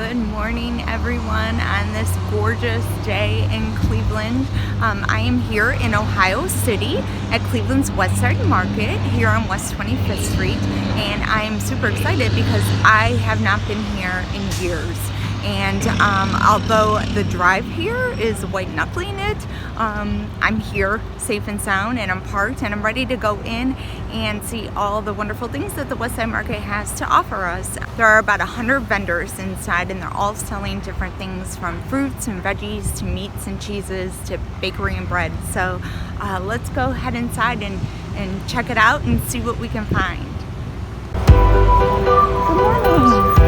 Good morning, everyone, on this gorgeous day in Cleveland. I am here in Ohio City at Cleveland's West Side Market here on West 25th Street, and I'm super excited because I have not been here in years. And although the drive here is white knuckling it, I'm here safe and sound, and I'm parked, and I'm ready to go in and see all the wonderful things that the West Side Market has to offer us. There are about 100 vendors inside, and they're all selling different things from fruits and veggies to meats and cheeses to bakery and bread. So let's go head inside and check it out and see what we can find. Good morning.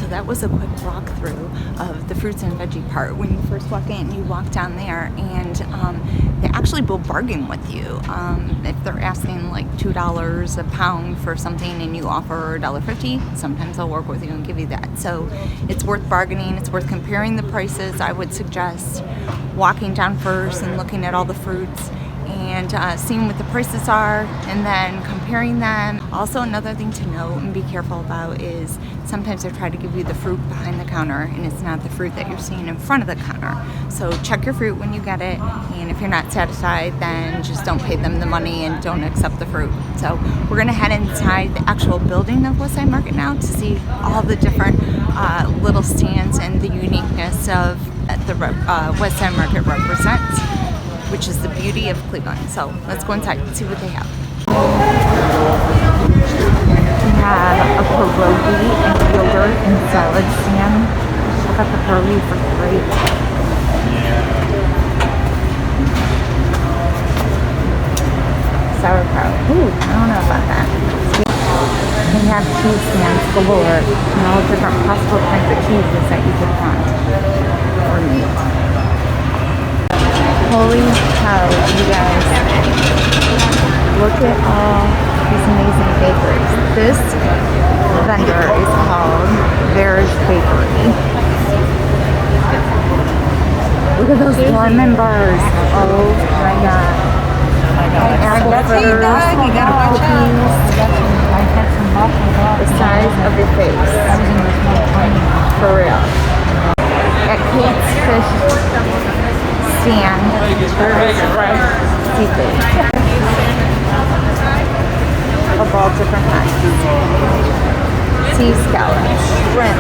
That was a quick walkthrough of the fruits and veggie part. When you first walk in, you walk down there, and they actually will bargain with you. If they're asking like $2 a pound for something and you offer $1.50, sometimes they'll work with you and give you that. So it's worth bargaining. It's worth comparing the prices. I would suggest walking down first and looking at all the fruits and seeing what the prices are and then comparing them. Also, another thing to note and be careful about is sometimes they try to give you the fruit behind the counter, and it's not the fruit that you're seeing in front of the counter. So check your fruit when you get it, and if you're not satisfied, then just don't pay them the money and don't accept the fruit. So we're gonna head inside the actual building of West Side Market now to see all the different little stands and the uniqueness of the West Side Market represents, which is the beauty of Cleveland. So let's go inside and see what they have. We have a pierogi and yogurt and salad stand. Look at the pierogi for great. Sauerkraut. Ooh, I don't know about that. We have cheese stands galore and all different possible kinds of cheeses that you could want or meat. Holy cow, you guys. Look at all these amazing bakeries. This vendor is called Vera's Bakery. Look at those lemon bars. Oh my god. Apple fritters, cookies. The size of your face. For real. At Kate's Fish Stand, there is fresh seafood of all different kinds. Sea scallops, shrimp,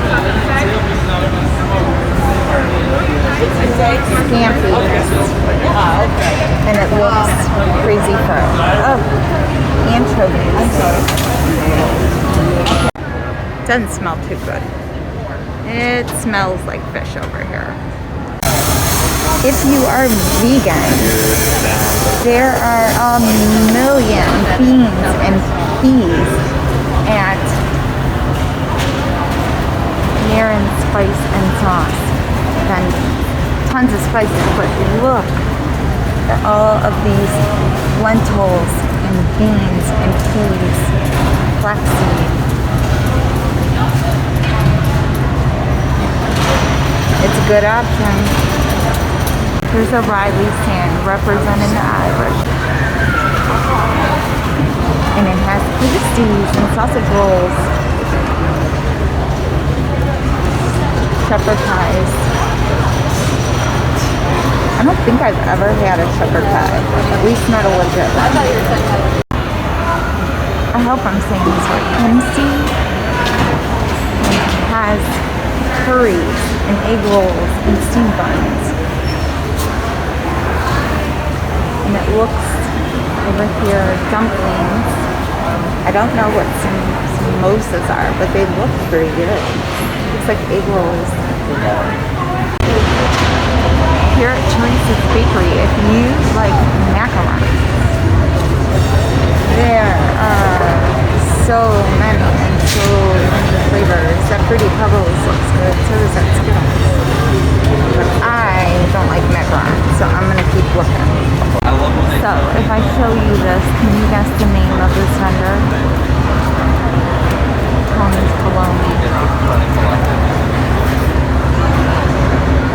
scampi, and it looks crazy fresh. Oh, anchovies. Doesn't smell too good. It smells like fish over here. If you are vegan, there are a million beans and peas at Marin Spice and Sauce vending. Tons of spices, but look at all of these lentils and beans and peas, flaxseed. It's a good option. Here's a Riley stand representing the Irish. And it has pasties and sausage rolls, shepherd pies. I don't think I've ever had a shepherd pie, at least not a legit one. I hope I'm saying this right. MC has curries and egg rolls and steamed buns. And it looks over here, dumplings. I don't know what some mimosas are, but they look pretty good. Looks like egg rolls. Here at Teresa's Bakery, if you like macarons, there are so many and so many flavors. That Fruity Pebbles looks good, so does that Skittles. But I don't like macarons, so I'm gonna keep looking. So if I show you this, can you guess the name of this vendor? Tony's Bologna.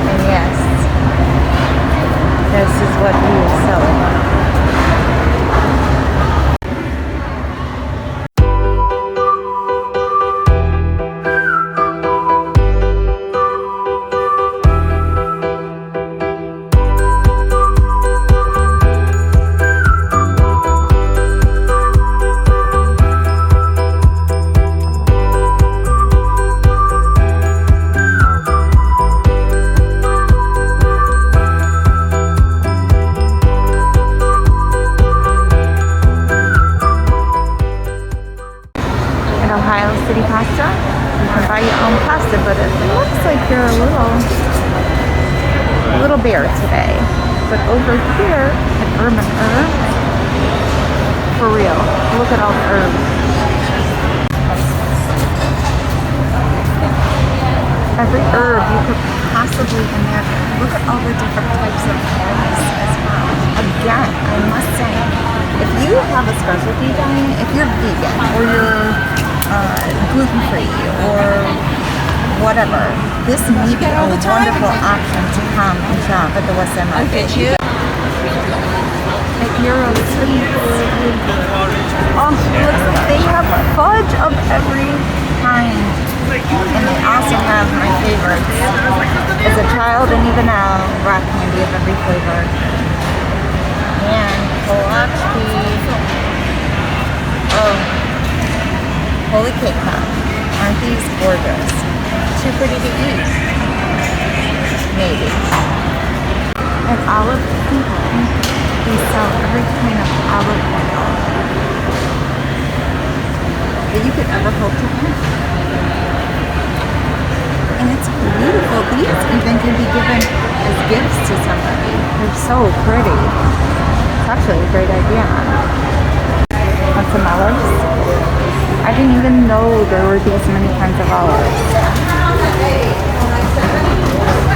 And yes, this is what he is selling. Bare today, but over here at Urban Herb, for real, look at all the herbs. Every herb you could possibly imagine. Look at all the different types of herbs as well. Again, I must say, if you have a specialty diet, if you're vegan or you're gluten-free or whatever, this may be a wonderful option to come and shop at the West End Market. At Euro Sweets. Oh, look, they have fudge of every kind. And they also have my favorites. As a child and even now, rock candy of every flavor. And Kolaczki. Oh, holy cake pop. Aren't these gorgeous? Too pretty to eat. Maybe. At Olive Kingdom, they sell every kind of olive oil that you could ever hope to find. And it's beautiful. These even can be given as gifts to somebody. They're so pretty. It's actually a great idea. Want some olives? I didn't even know there were these many kinds of olives.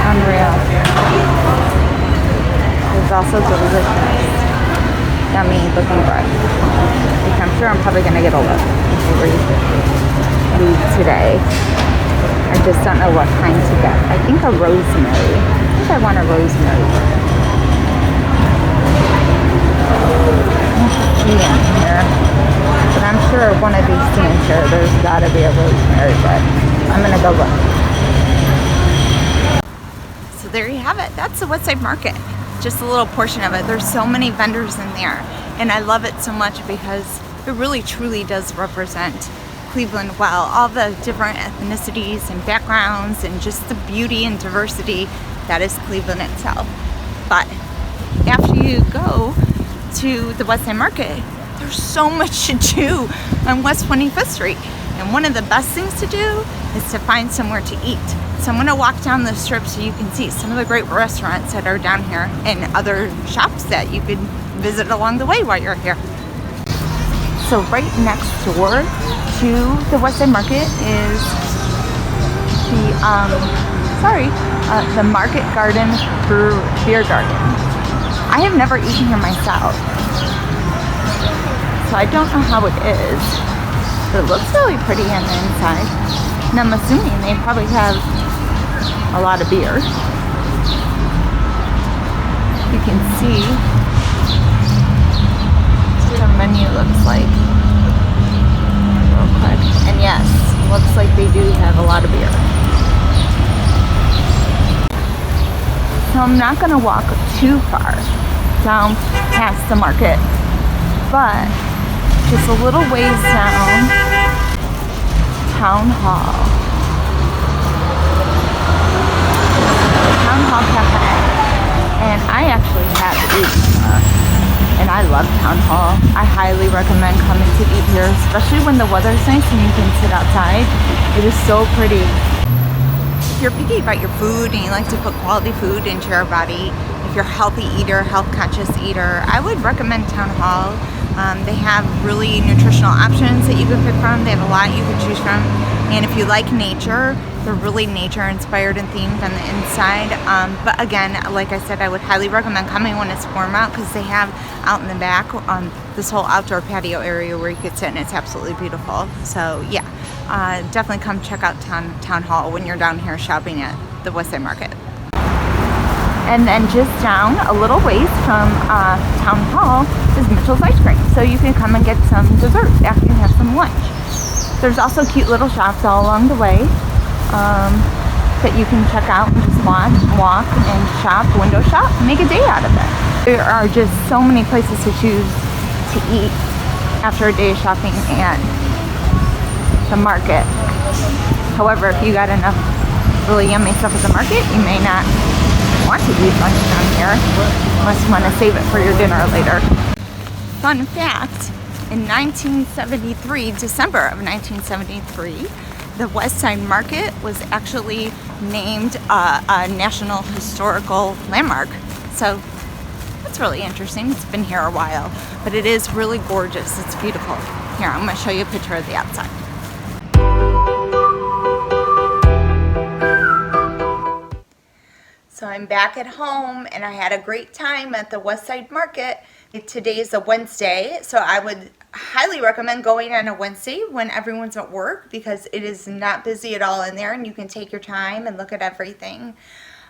Unreal. It's also delicious. Yummy looking bread. Which I'm sure I'm probably going to get a look before you leave today. I just don't know what kind to get. I think a rosemary. I think I want a rosemary. See in here. But I'm sure one of these stands here, there's got to be a rosemary, but I'm going to go look. So there you have it. That's the Westside Market. Just a little portion of it. There's so many vendors in there. And I love it so much because it really truly does represent Cleveland well. All the different ethnicities and backgrounds and just the beauty and diversity that is Cleveland itself. But after you go to the Westside Market, there's so much to do on West 25th Street. And one of the best things to do is to find somewhere to eat. So I'm gonna walk down the strip so you can see some of the great restaurants that are down here and other shops that you could visit along the way while you're here. So right next door to the Westside Market is the Market Garden Beer Garden. I have never eaten here myself, so I don't know how it is, but it looks really pretty on the inside. And I'm assuming they probably have a lot of beer. You can see what the menu looks like real quick. And yes, looks like they do have a lot of beer. So I'm not going to walk too far down past the market, but just a little ways down, Town Hall Cafe. And I actually have eaten and I love love Town Hall. I highly recommend coming to eat here, especially when the weather's nice and you can sit outside. It is so pretty. If you're picky about your food and you like to put quality food into your body, if you're a healthy eater, health conscious eater, I would recommend Town Hall. They have really nutritional options that you can pick from. They have a lot you can choose from. And if you like nature, they're really nature inspired and themed on the inside. But again, like I said, I would highly recommend coming when it's warm out, because they have out in the back this whole outdoor patio area where you could sit, and it's absolutely beautiful. So yeah, definitely come check out Town Hall when you're down here shopping at the Westside Market. And then just down a little ways from Town Hall is Mitchell's Ice Cream. So you can come and get some dessert after you have some lunch. There's also cute little shops all along the way that you can check out and just walk and shop, window shop, make a day out of it. There are just so many places to choose to eat after a day of shopping at the market. However, if you got enough really yummy stuff at the market, you may not want to eat lunch down here unless you want to save it for your dinner later. Fun fact, in 1973, December of 1973, the Westside Market was actually named a National Historical Landmark. So that's really interesting. It's been here a while, but it is really gorgeous. It's beautiful. Here, I'm going to show you a picture of the outside. So I'm back at home, and I had a great time at the Westside Market. Today is a Wednesday, so I would highly recommend going on a Wednesday when everyone's at work, because it is not busy at all in there and you can take your time and look at everything.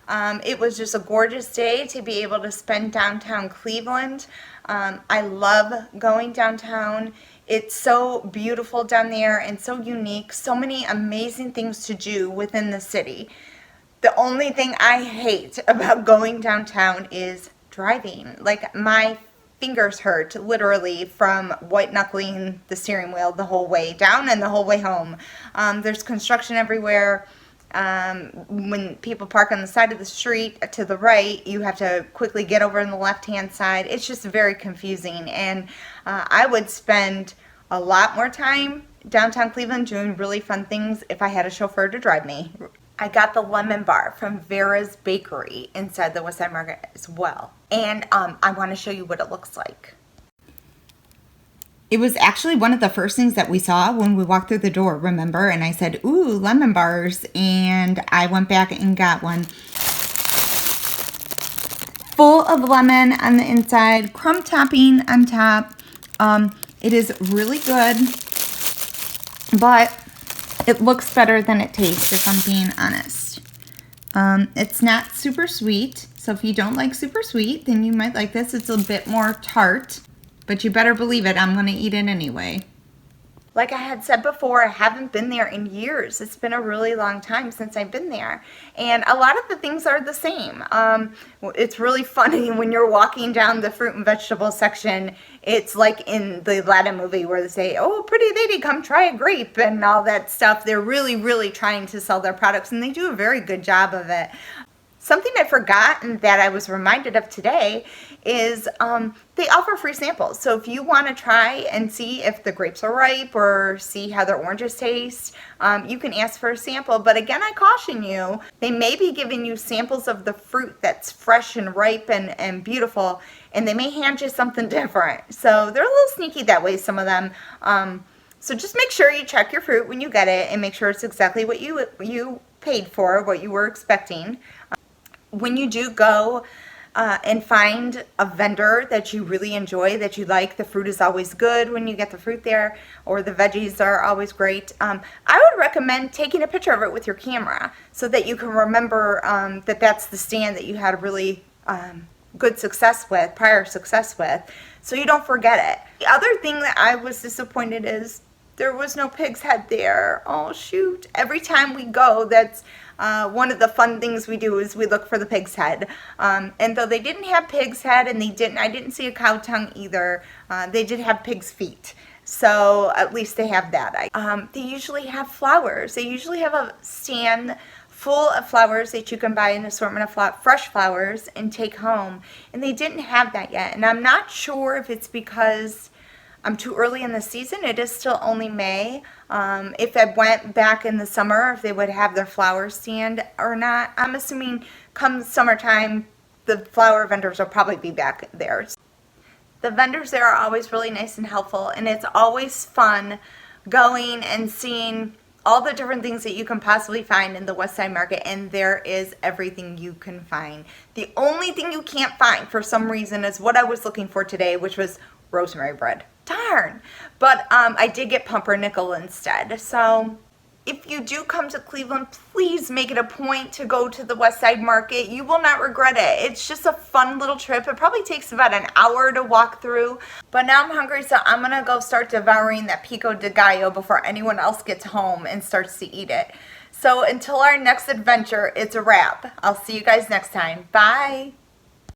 It was just a gorgeous day to be able to spend downtown Cleveland. I love going downtown. It's so beautiful down there and so unique. So many amazing things to do within the city. The only thing I hate about going downtown is driving. Like, my fingers hurt literally from white knuckling the steering wheel the whole way down and the whole way home. There's construction everywhere. When people park on the side of the street to the right, you have to quickly get over on the left-hand side. It's just very confusing, and I would spend a lot more time downtown Cleveland doing really fun things if I had a chauffeur to drive me. I got the lemon bar from Vera's Bakery inside the Westside Market as well. And I want to show you what it looks like. It was actually one of the first things that we saw when we walked through the door, remember? And I said, ooh, lemon bars. And I went back and got one. Full of lemon on the inside, crumb topping on top. It is really good, but it looks better than it tastes, if I'm being honest. It's not super sweet, so if you don't like super sweet, then you might like this. It's a bit more tart, but you better believe it, I'm going to eat it anyway. Like I had said before, I haven't been there in years. It's been a really long time since I've been there. And a lot of the things are the same. It's really funny when you're walking down the fruit and vegetable section. It's like in the Aladdin movie where they say, oh, pretty lady, come try a grape and all that stuff. They're really, really trying to sell their products, and they do a very good job of it. Something I forgot and that I was reminded of today is they offer free samples. So if you want to try and see if the grapes are ripe or see how their oranges taste, you can ask for a sample. But again, I caution you, they may be giving you samples of the fruit that's fresh and ripe and beautiful, and they may hand you something different. So they're a little sneaky that way, some of them. So just make sure you check your fruit when you get it and make sure it's exactly what you paid for, what you were expecting. When you do go and find a vendor that you really enjoy, that you like, the fruit is always good when you get the fruit there, or the veggies are always great. I would recommend taking a picture of it with your camera so that you can remember that that's the stand that you had a really good success with, prior success with, so you don't forget it. The other thing that I was disappointed is there was no pig's head there. Oh shoot. Every time we go, that's one of the fun things we do is we look for the pig's head. And though they didn't have pig's head, and I didn't see a cow tongue either, they did have pig's feet. So at least they have that. They usually have flowers. They usually have a stand full of flowers that you can buy, an assortment of fresh flowers and take home. And they didn't have that yet. And I'm not sure if it's because I'm too early in the season. It is still only May. If I went back in the summer, if they would have their flower stand or not. I'm assuming come summertime, the flower vendors will probably be back there. The vendors there are always really nice and helpful, and it's always fun going and seeing all the different things that you can possibly find in the West Side Market, and there is everything you can find. The only thing you can't find for some reason is what I was looking for today, which was rosemary bread. Darn! But I did get pumpernickel instead. So if you do come to Cleveland, please make it a point to go to the West Side Market. You will not regret it. It's just a fun little trip. It probably takes about an hour to walk through. But now I'm hungry, so I'm going to go start devouring that pico de gallo before anyone else gets home and starts to eat it. So until our next adventure, it's a wrap. I'll see you guys next time. Bye!